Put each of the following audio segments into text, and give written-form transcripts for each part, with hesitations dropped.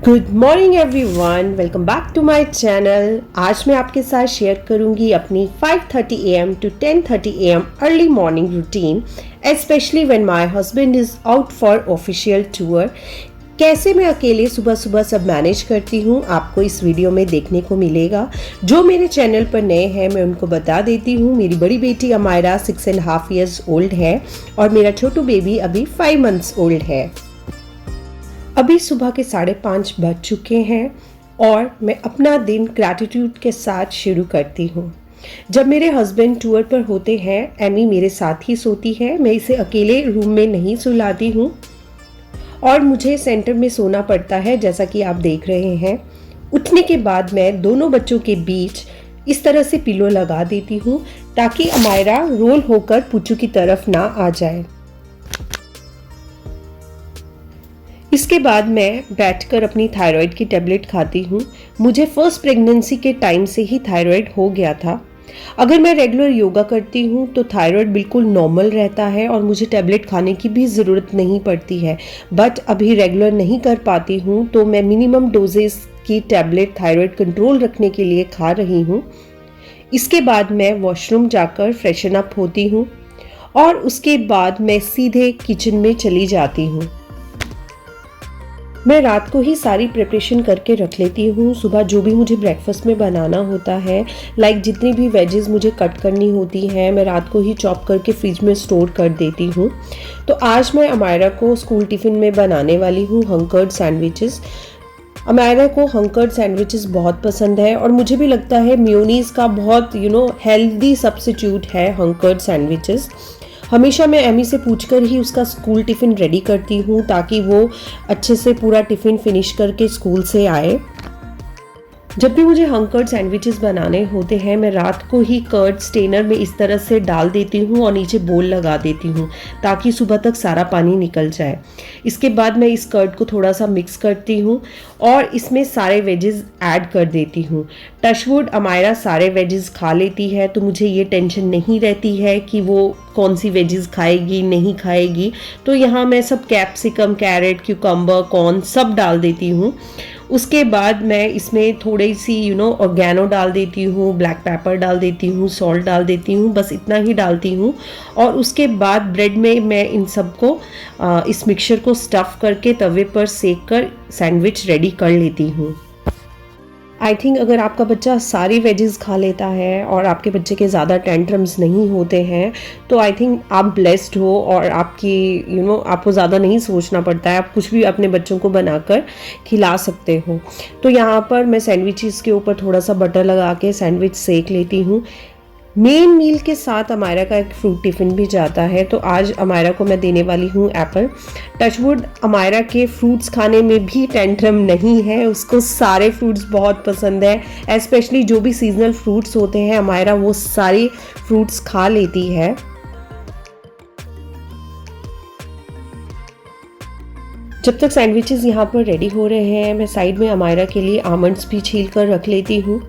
Good morning everyone, welcome back to my channel. आज मैं आपके साथ शेयर करूंगी अपनी 5:30 AM to 10:30 AM early morning routine, specially when my husband is out for official tour. कैसे मैं अकेले सुबह सुबह सब मैनेज करती हूँ आपको इस वीडियो में देखने को मिलेगा। जो मेरे चैनल पर नए हैं मैं उनको बता देती हूँ, मेरी बड़ी बेटी अमायरा 6.5 years ओल्ड है और मेरा छोटू बेबी अभी 5 months ओल्ड है। अभी सुबह के 5:30 बज चुके हैं और मैं अपना दिन ग्रैटिट्यूड के साथ शुरू करती हूँ। जब मेरे हस्बैंड टूर पर होते हैं एमी मेरे साथ ही सोती है, मैं इसे अकेले रूम में नहीं सुलाती हूँ और मुझे सेंटर में सोना पड़ता है जैसा कि आप देख रहे हैं। उठने के बाद मैं दोनों बच्चों के बीच इस तरह से पिलो लगा देती हूँ ताकि अमायरा रोल होकर पुच्चू की तरफ ना आ जाए। इसके बाद मैं बैठकर अपनी थायराइड की टेबलेट खाती हूँ। मुझे फर्स्ट प्रेगनेंसी के टाइम से ही थायराइड हो गया था। अगर मैं रेगुलर योगा करती हूँ तो थायराइड बिल्कुल नॉर्मल रहता है और मुझे टेबलेट खाने की भी ज़रूरत नहीं पड़ती है। बट अभी रेगुलर नहीं कर पाती हूँ तो मैं मिनिमम डोजेस की टेबलेट थायराइड कंट्रोल रखने के लिए खा रही हूँ। इसके बाद मैं वॉशरूम जाकर फ्रेशन अप होती हूँ और उसके बाद मैं सीधे किचन में चली जाती हूँ। मैं रात को ही सारी प्रिपरेशन करके रख लेती हूँ। सुबह जो भी मुझे ब्रेकफास्ट में बनाना होता है, लाइक जितनी भी वेजेस मुझे कट करनी होती हैं, मैं रात को ही चॉप करके फ्रिज में स्टोर कर देती हूँ। तो आज मैं अमायरा को स्कूल टिफ़िन में बनाने वाली हूँ हंकर्ड सैंडविचेस। अमायरा को हंकर्ड सैंडविचेस बहुत पसंद है और मुझे भी लगता है मेयोनीज़ का बहुत हेल्दी सब्स्टिट्यूट है हंकर्ड सैंडविचेस। हमेशा मैं एमी से पूछकर ही उसका स्कूल टिफ़िन रेडी करती हूँ ताकि वो अच्छे से पूरा टिफ़िन फिनिश करके स्कूल से आए। जब भी मुझे हंकर्ड सैंडविचेस बनाने होते हैं मैं रात को ही कर्ड स्टेनर में इस तरह से डाल देती हूँ और नीचे बोल लगा देती हूँ ताकि सुबह तक सारा पानी निकल जाए। इसके बाद मैं इस कर्ड को थोड़ा सा मिक्स करती हूँ और इसमें सारे वेजेस ऐड कर देती हूँ। टचवुड अमायरा सारे वेजेस खा लेती है तो मुझे ये टेंशन नहीं रहती है कि वो कौन सी वेजेस खाएगी नहीं खाएगी। तो यहाँ मैं सब कैप्सिकम, कैरेट, क्यूकम्बर, कॉर्न सब डाल देती हूँ। उसके बाद मैं इसमें थोड़ी सी ऑर्गेनो डाल देती हूँ, ब्लैक पेपर डाल देती हूँ, सॉल्ट डाल देती हूँ, बस इतना ही डालती हूँ। और उसके बाद ब्रेड में मैं इन सबको इस मिक्सचर को स्टफ़ करके तवे पर सेक कर सैंडविच रेडी कर लेती हूँ। आई थिंक अगर आपका बच्चा सारी वेजेस खा लेता है और आपके बच्चे के ज़्यादा टेंट्रम्स नहीं होते हैं तो आई थिंक आप ब्लेस्ड हो और आपकी आपको ज़्यादा नहीं सोचना पड़ता है, आप कुछ भी अपने बच्चों को बनाकर खिला सकते हो। तो यहाँ पर मैं सैंडविचेस के ऊपर थोड़ा सा बटर लगा के सैंडविच सेक लेती हूँ। मेन मील के साथ अमायरा का एक फ्रूट टिफ़िन भी जाता है तो आज अमायरा को मैं देने वाली हूँ एप्पल। टचवुड अमायरा के फ्रूट्स खाने में भी टेंट्रम नहीं है, उसको सारे फ्रूट्स बहुत पसंद है, स्पेशली जो भी सीजनल फ्रूट्स होते हैं अमायरा वो सारे फ्रूट्स खा लेती है। जब तक सैंडविचेस यहाँ पर रेडी हो रहे हैं मैं साइड में अमायरा के लिए आमंड्स भी छील कर रख लेती हूँ।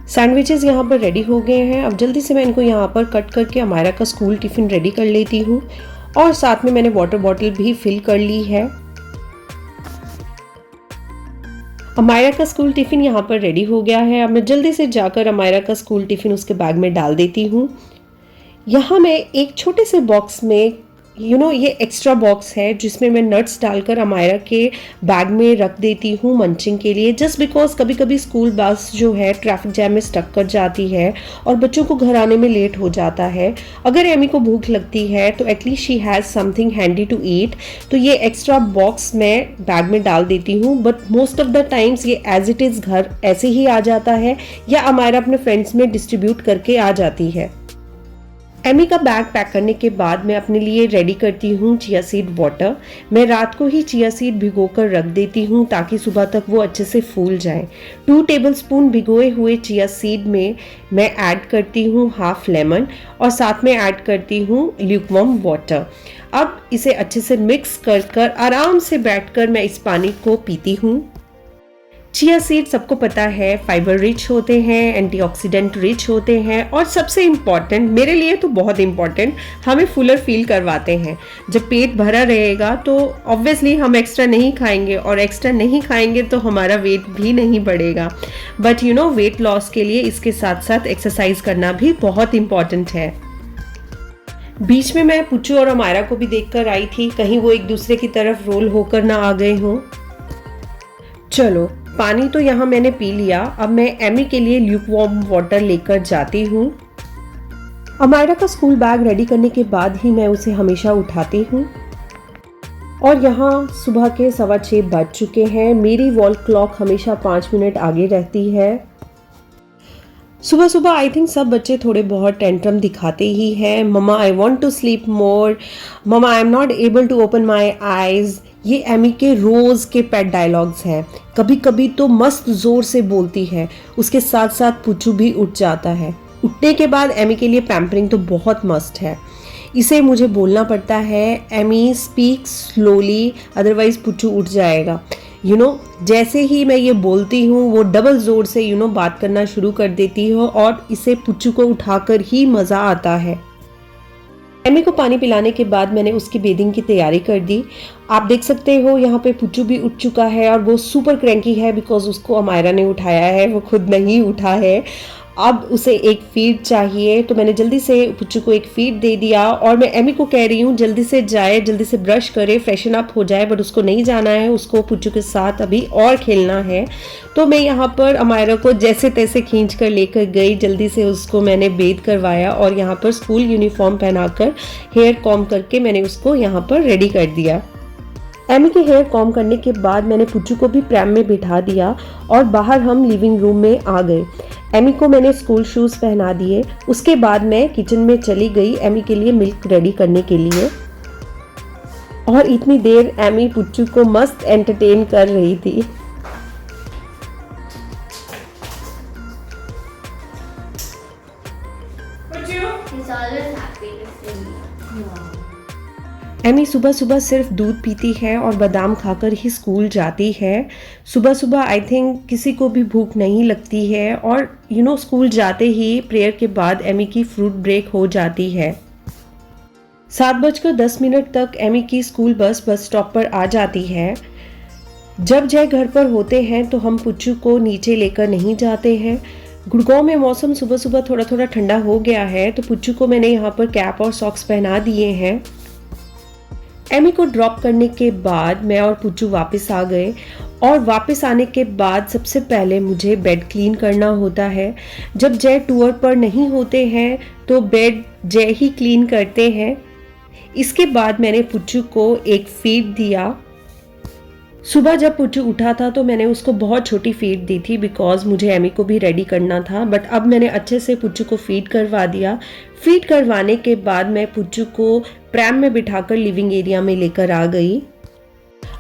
सैंडविचेस यहाँ पर रेडी हो गए हैं। अब जल्दी से मैं इनको यहाँ पर कट करके अमायरा का स्कूल टिफ़िन रेडी कर लेती हूँ और साथ में मैंने वाटर बॉटल भी फिल कर ली है। अमायरा का स्कूल टिफ़िन यहाँ पर रेडी हो गया है। अब मैं जल्दी से जाकर अमायरा का स्कूल टिफ़िन उसके बैग में डाल देती हूँ। यहाँ मैं एक छोटे से बॉक्स में ये एक्स्ट्रा बॉक्स है जिसमें मैं नट्स डालकर अमायरा के बैग में रख देती हूँ मंचिंग के लिए, जस्ट बिकॉज कभी कभी स्कूल बस जो है ट्रैफिक जैम में स्टक कर जाती है और बच्चों को घर आने में लेट हो जाता है। अगर एमी को भूख लगती है तो at least she has something handy to eat, तो ये एक्स्ट्रा बॉक्स मैं बैग में डाल देती हूँ। But most of the times ये एज इट इज़ घर ऐसे ही आ जाता है या अमायरा अपने फ्रेंड्स में डिस्ट्रीब्यूट करके आ जाती है। एमी का बैग पैक करने के बाद मैं अपने लिए रेडी करती हूँ चिया सीड वाटर। मैं रात को ही चिया सीड भिगोकर रख देती हूँ ताकि सुबह तक वो अच्छे से फूल जाए। 2 टेबलस्पून भिगोए हुए चिया सीड में मैं ऐड करती हूँ हाफ लेमन और साथ में ऐड करती हूँ ल्यूकवार्म वाटर। अब इसे अच्छे से मिक्स कर आराम से बैठकर मैं इस पानी को पीती हूँ। चिया सीड सबको पता है फाइबर रिच होते हैं, एंटीऑक्सीडेंट रिच होते हैं और सबसे इम्पॉर्टेंट, मेरे लिए तो बहुत इम्पॉर्टेंट, हमें फुलर फील करवाते हैं। जब पेट भरा रहेगा तो ऑब्वियसली हम एक्स्ट्रा नहीं खाएंगे और एक्स्ट्रा नहीं खाएंगे तो हमारा वेट भी नहीं बढ़ेगा। But you know weight loss के लिए इसके साथ साथ एक्सरसाइज करना भी बहुत इम्पॉर्टेंट है। बीच में मैं पुच्चू और अमायरा को भी देखकर आई थी, कहीं वो एक दूसरे की तरफ रोल होकर ना आ गए हों। चलो पानी तो यहाँ मैंने पी लिया, अब मैं एमी के लिए ल्यूक वार्म वाटर लेकर जाती हूँ। अमायरा का स्कूल बैग रेडी करने के बाद ही मैं उसे हमेशा उठाती हूँ। और यहाँ सुबह के 6:15 बज चुके हैं। मेरी वॉल क्लॉक हमेशा 5 मिनट आगे रहती है। सुबह सुबह आई थिंक सब बच्चे थोड़े बहुत टेंट्रम दिखाते ही हैं। Mama I want to sleep more, mama I am not able to open my eyes. ये एमी के रोज के पेट डायलॉग्स हैं। कभी कभी तो मस्त जोर से बोलती है, उसके साथ साथ पुच्चू भी उठ जाता है। उठने के बाद एमी के लिए पैम्परिंग तो बहुत मस्त है। इसे मुझे बोलना पड़ता है, एमी स्पीक स्लोली अदरवाइज पुच्चू उठ जाएगा। यू नो जैसे ही मैं ये बोलती हूँ वो डबल जोर से बात करना शुरू कर देती है और इसे पुच्चू को उठाकर ही मज़ा आता है। एमी को पानी पिलाने के बाद मैंने उसकी बेदिंग की तैयारी कर दी। आप देख सकते हो यहाँ पे पुच्चू भी उठ चुका है और वो सुपर क्रैंकी है बिकॉज उसको अमायरा ने उठाया है, वो खुद नहीं उठा है। अब उसे एक फीड चाहिए तो मैंने जल्दी से पुच्चू को एक फीड दे दिया और मैं एमी को कह रही हूँ जल्दी से जाए, जल्दी से ब्रश करे, फ्रेशन अप हो जाए, बट उसको नहीं जाना है, उसको पुच्चू के साथ अभी और खेलना है। तो मैं यहाँ पर अमायरा को जैसे तैसे खींच कर लेकर गई, जल्दी से उसको मैंने बेद करवाया और यहाँ पर स्कूल यूनिफॉर्म पहनाकर हेयर कॉम करके मैंने उसको यहाँ पर रेडी कर दिया। एमी के हेयर कॉम करने के बाद मैंने पुच्चू को भी प्रैम में बिठा दिया और बाहर हम लिविंग रूम में आ गए। एमी को मैंने स्कूल शूज़ पहना दिए। उसके बाद मैं किचन में चली गई एमी के लिए मिल्क रेडी करने के लिए। और इतनी देर एमी पुच्चू को मस्त एंटरटेन कर रही थी। एमी सुबह सुबह सिर्फ दूध पीती है और बादाम खाकर ही स्कूल जाती है। सुबह सुबह आई थिंक किसी को भी भूख नहीं लगती है और स्कूल जाते ही प्रेयर के बाद एमी की फ्रूट ब्रेक हो जाती है। 7:10 तक एमी की स्कूल बस स्टॉप पर आ जाती है। जब जय घर पर होते हैं तो हम पुच्चू को नीचे लेकर नहीं जाते हैं। गुड़गांव में मौसम सुबह सुबह थोड़ा थोड़ा ठंडा हो गया है तो पुच्चू को मैंने यहाँ पर कैप और सॉक्स पहना दिए हैं। एमी को ड्रॉप करने के बाद मैं और पुच्चू वापस आ गए और वापस आने के बाद सबसे पहले मुझे बेड क्लीन करना होता है। जब जय टूर पर नहीं होते हैं तो बेड जय ही क्लीन करते हैं। इसके बाद मैंने पुच्चू को एक फीड दिया। सुबह जब पुच्चू उठा था तो मैंने उसको बहुत छोटी फीड दी थी बिकॉज मुझे एमी को भी रेडी करना था, बट अब मैंने अच्छे से पुच्चू को फीड करवा दिया। फीड करवाने के बाद मैं पुच्चू को प्रैम में बिठाकर लिविंग एरिया में लेकर आ गई।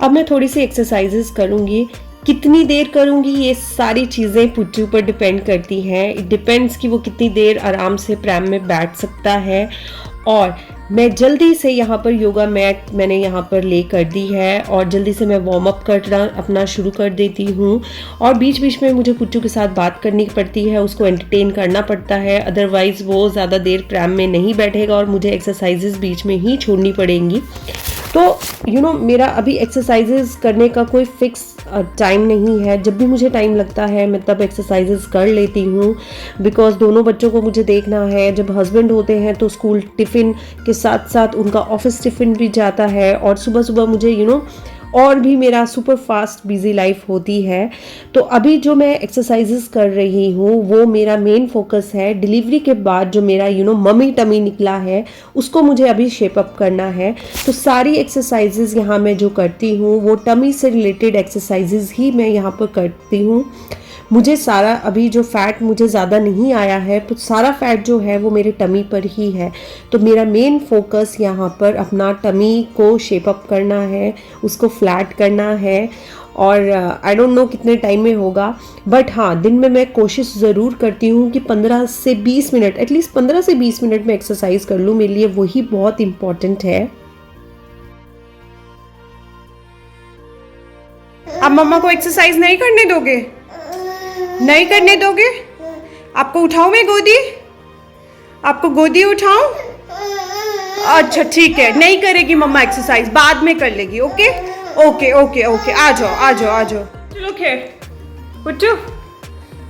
अब मैं थोड़ी सी एक्सरसाइजेस करूँगी। कितनी देर करूँगी ये सारी चीज़ें पुच्चू पर डिपेंड करती हैं। इट डिपेंड्स कि वो कितनी देर आराम से प्रैम में बैठ सकता है। और मैं जल्दी से यहाँ पर योगा मैट मैंने यहाँ पर ले कर दी है और जल्दी से मैं वार्म अप करना अपना शुरू कर देती हूँ। और बीच बीच में मुझे पुच्चू के साथ बात करनी पड़ती है, उसको एंटरटेन करना पड़ता है, अदरवाइज़ वो ज़्यादा देर प्रैम में नहीं बैठेगा और मुझे एक्सरसाइजेस बीच में ही छोड़नी पड़ेंगी। तो मेरा अभी एक्सरसाइजेस करने का कोई फिक्स टाइम नहीं है। जब भी मुझे टाइम लगता है मैं तब एक्सरसाइजेस कर लेती हूँ बिकॉज दोनों बच्चों को मुझे देखना है। जब हस्बैंड होते हैं तो स्कूल टिफ़िन के साथ साथ उनका ऑफिस टिफ़िन भी जाता है और सुबह सुबह मुझे और भी मेरा सुपर फास्ट बिजी लाइफ होती है। तो अभी जो मैं एक्सरसाइजेस कर रही हूँ वो मेरा मेन फोकस है। डिलीवरी के बाद जो मेरा मम्मी टमी निकला है उसको मुझे अभी शेप अप करना है। तो सारी एक्सरसाइजेस यहाँ मैं जो करती हूँ वो टमी से रिलेटेड एक्सरसाइजेस ही मैं यहाँ पर करती हूँ। मुझे सारा अभी जो फैट मुझे ज़्यादा नहीं आया है तो सारा फैट जो है वो मेरे टमी पर ही है। तो मेरा मेन फोकस यहाँ पर अपना टमी को शेप अप करना है, उसको फ्लैट करना है। और आई डोंट नो कितने टाइम में होगा, बट हाँ दिन में मैं कोशिश ज़रूर करती हूँ कि 15 से 20 मिनट एटलीस्ट 15 से 20 मिनट में एक्सरसाइज कर लूँ। मेरे लिए वही बहुत इम्पॉर्टेंट है। अब मम्मा को एक्सरसाइज नहीं करने दोगे? नहीं करने दोगे? आपको उठाऊं मैं गोदी? आपको गोदी उठाऊं? अच्छा ठीक है, नहीं करेगी मम्मा एक्सरसाइज, बाद में कर लेगी। ओके ओके ओके ओके, आ जाओ आ जाओ आ जाओ। चलो खेल puttu.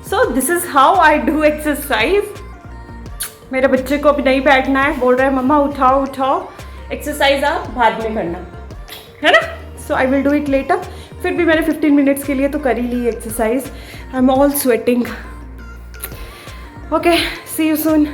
So this is how I do exercise. मेरे बच्चे को अभी नहीं बैठना है, बोल रहा है मम्मा उठाओ उठाओ, एक्सरसाइज आप बाद में करना, है ना? So I will do it later. फिर भी मैंने 15 मिनट्स के लिए तो कर ही ली exercise. I am all sweating. Okay, see you soon.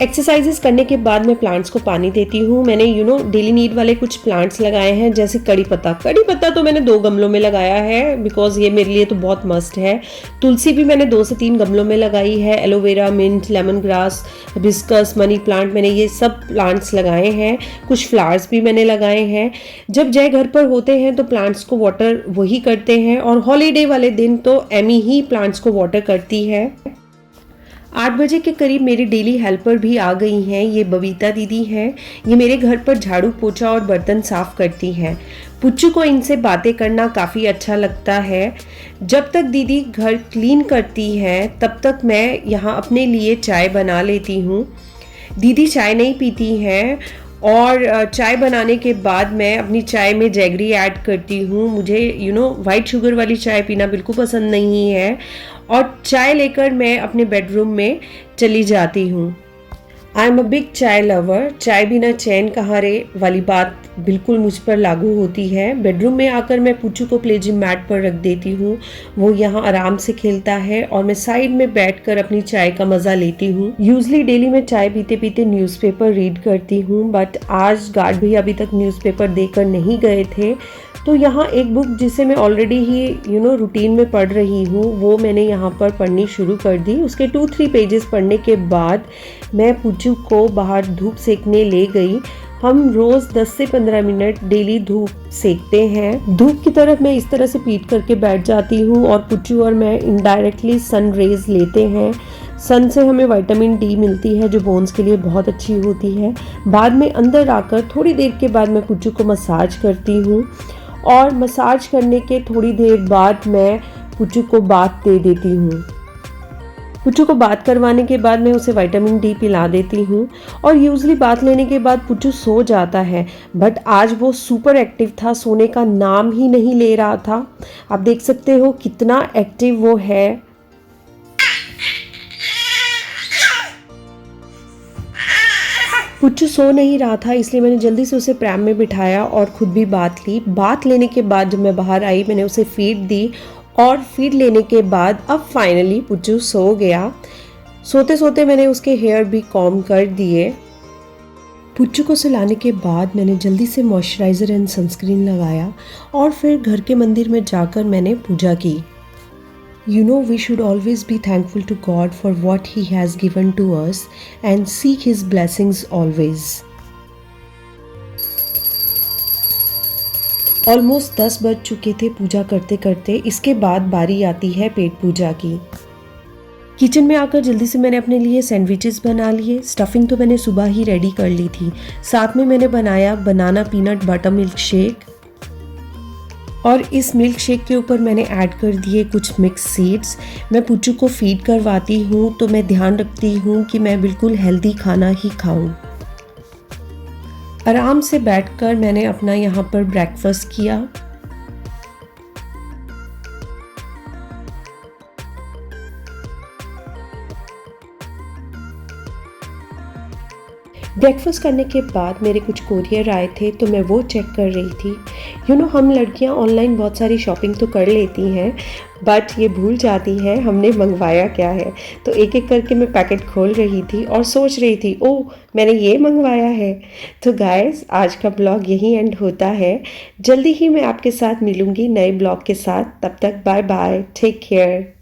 Exercises करने के बाद मैं प्लांट्स को पानी देती हूँ। मैंने डेली नीड वाले कुछ प्लांट्स लगाए हैं, जैसे कड़ी पत्ता तो मैंने 2 गमलों में लगाया है, बिकॉज ये मेरे लिए तो बहुत मस्ट है। तुलसी भी मैंने 2 से 3 गमलों में लगाई है। Aloe vera, mint, lemon grass, hibiscus, money plant, मैंने ये सब प्लांट्स लगाए हैं। कुछ फ्लावर्स भी मैंने लगाए हैं। जब जय घर पर होते हैं तो प्लांट्स को वाटर वही करते हैं, और हॉलीडे वाले दिन तो एमी ही प्लांट्स को वाटर करती है। 8 बजे के करीब मेरी डेली हेल्पर भी आ गई हैं। ये बबीता दीदी हैं। ये मेरे घर पर झाड़ू पोछा और बर्तन साफ करती हैं। पुच्चू को इनसे बातें करना काफ़ी अच्छा लगता है। जब तक दीदी घर क्लीन करती हैं तब तक मैं यहाँ अपने लिए चाय बना लेती हूँ। दीदी चाय नहीं पीती हैं, और चाय बनाने के बाद मैं अपनी चाय में जैगरी ऐड करती हूँ। मुझे वाइट शुगर वाली चाय पीना बिल्कुल पसंद नहीं है, और चाय लेकर मैं अपने बेडरूम में चली जाती हूँ। आई एम अ बिग चाय लवर। चाय बिना चैन कहाँ रे वाली बात बिल्कुल मुझ पर लागू होती है। बेडरूम में आकर मैं पुच्चू को प्ले जिम मैट पर रख देती हूँ। वो यहाँ आराम से खेलता है और मैं साइड में बैठकर अपनी चाय का मज़ा लेती हूँ। यूजली डेली मैं चाय पीते पीते न्यूज़पेपर रीड करती हूँ, बट आज गार्ड भी अभी तक न्यूज़पेपर देकर नहीं गए थे, तो यहाँ एक बुक जिसे मैं ऑलरेडी ही रूटीन में पढ़ रही हूँ, वो मैंने यहाँ पर पढ़नी शुरू कर दी। उसके 2-3 पेजेस पढ़ने के बाद मैं पुच्चू को बाहर धूप सेकने ले गई। हम रोज़ 10 से 15 मिनट डेली धूप सेकते हैं। धूप की तरफ मैं इस तरह से पीठ करके बैठ जाती हूँ, और पुच्चू और मैं इनडायरेक्टली सन रेज लेते हैं। सन से हमें विटामिन डी मिलती है, जो बोन्स के लिए बहुत अच्छी होती है। बाद में अंदर आकर थोड़ी देर के बाद मैं पुच्चू को मसाज करती हूँ, और मसाज करने के थोड़ी देर बाद मैं पुच्चू को बात दे देती हूँ। पुच्चू को बात करवाने के बाद मैं उसे विटामिन डी पिला देती हूँ, और यूजली बात लेने के बाद पुच्चू सो जाता है, बट आज वो सुपर एक्टिव था, सोने का नाम ही नहीं ले रहा था। आप देख सकते हो कितना एक्टिव वो है। पुच्चू सो नहीं रहा था, इसलिए मैंने जल्दी से उसे प्रैम में बिठाया और खुद भी बात ली। बात लेने के बाद जब मैं बाहर आई, मैंने उसे फीड दी, और फीड लेने के बाद अब फाइनली पुच्चू सो गया। सोते सोते मैंने उसके हेयर भी कॉम्ब कर दिए। पुच्चू को सुलाने के बाद मैंने जल्दी से मॉइस्चराइज़र एंड सनस्क्रीन लगाया, और फिर घर के मंदिर में जाकर मैंने पूजा की। We should always be thankful to God for what He has given to us and seek His blessings always. Almost 10 बज चुके थे पूजा करते करते। इसके बाद बारी आती है पेट पूजा की। किचन में आकर जल्दी से मैंने अपने लिए सैंडविचेस बना लिए। स्टफिंग तो मैंने सुबह ही रेडी कर ली थी। साथ में मैंने बनाया बनाना पीनट बटर मिल्क शेक, और इस मिल्क शेक के ऊपर मैंने ऐड कर दिए कुछ मिक्स सीड्स। मैं पुच्चू को फीड करवाती हूँ, तो मैं ध्यान रखती हूँ कि मैं बिल्कुल हेल्दी खाना ही खाऊं। आराम से बैठकर मैंने अपना यहाँ पर ब्रेकफास्ट किया। ब्रेकफास्ट करने के बाद मेरे कुछ कोरियर आए थे, तो मैं वो चेक कर रही थी। हम लड़कियां ऑनलाइन बहुत सारी शॉपिंग तो कर लेती हैं, बट ये भूल जाती हैं हमने मंगवाया क्या है। तो एक एक करके मैं पैकेट खोल रही थी और सोच रही थी, ओह मैंने ये मंगवाया है। तो गाइस, आज का ब्लॉग यहीं एंड होता है। जल्दी ही मैं आपके साथ मिलूँगी नए ब्लॉग के साथ। तब तक बाय बाय, टेक केयर।